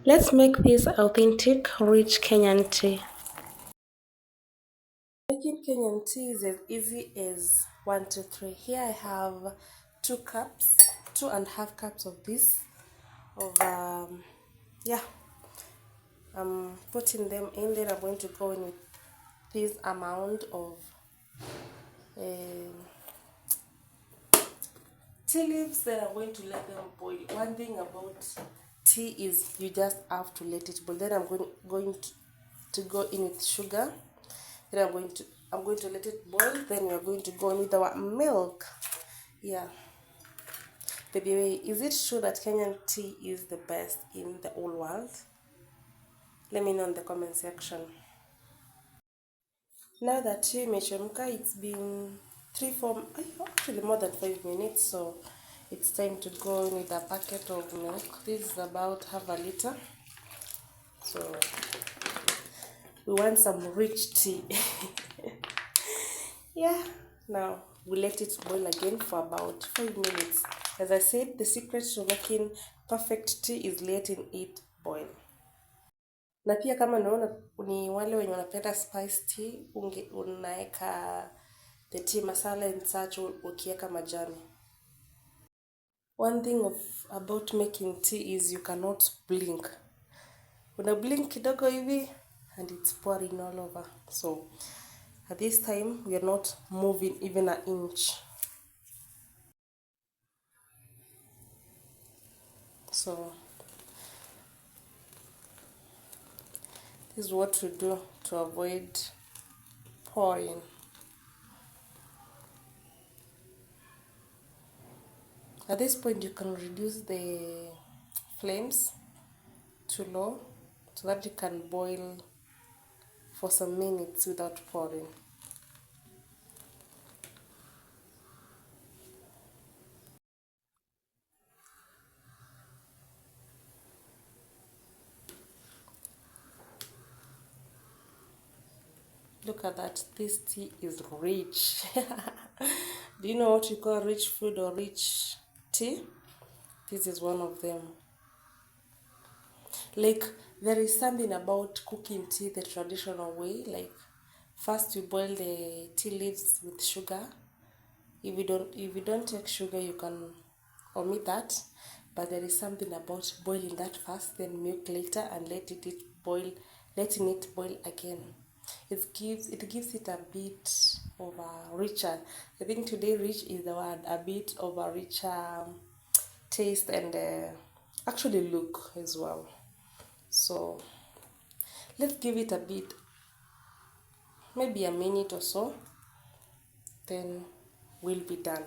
Let's make this authentic, rich Kenyan tea. Making Kenyan tea is as easy as one, two, three. Here I have 2 cups, 2.5 cups of this. Yeah, I'm putting them in. Then I'm going to go in with this amount of um, tea leaves. Then I'm going to let them boil. One thing about tea is you just have to let it boil. Then I'm going to go in with sugar. Then I'm going to let it boil. Then we are going to go in with our milk. Yeah. Baby, is it true that Kenyan tea is the best in the whole world? Let me know in the comment section. Now that tea imechemka, it's been 3 4 actually more than 5 minutes, so it's time to go in with a packet of milk. This is about half a liter, so we want some rich tea. Yeah, now we let it boil again for about 5 minutes. As I said, the secret to making perfect tea is letting it boil. Na pia kama naona ni wale wenye wanapenda spice tea, unaeka the tea masala and such ukieka majani. One thing about making tea is you cannot blink. Una blink kidogo hivi and it's pouring all over. So at this time we are not moving even an inch. So this is what we do to avoid pouring. At this point you can reduce the flames to low so that you can boil for some minutes without pouring. Look at that, this tea is rich. Do you know what you call rich food or rich tea? This is one of them. Like, there is something about cooking tea the traditional way. Like, first you boil the tea leaves with sugar. If you don't take sugar, you can omit that. But there is something about boiling that first, then milk later, and letting it boil again. It gives it a bit of a richer. I think today rich is the word, a bit of a richer taste and actually look as well. So let's give it a bit, maybe a minute or so, then we'll be done.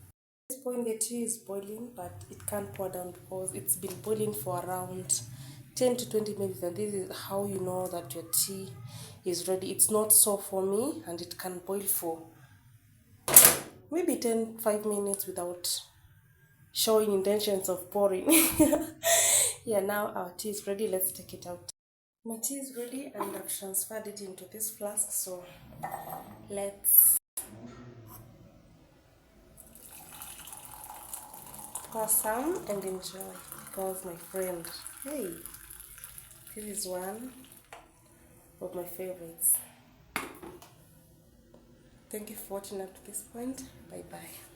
At this point the tea is boiling, but it can't pour down because it's been boiling for around 10 to 20 minutes, and this is how you know that your tea is ready. It's not soft for me, and it can boil for maybe 5 minutes without showing intentions of pouring. Yeah, now our tea is ready. Let's take it out. My tea is ready and I've transferred it into this flask, so let's pour some and enjoy. Because my friend, hey, this is one of my favorites. Thank you for watching up to this point. Bye bye.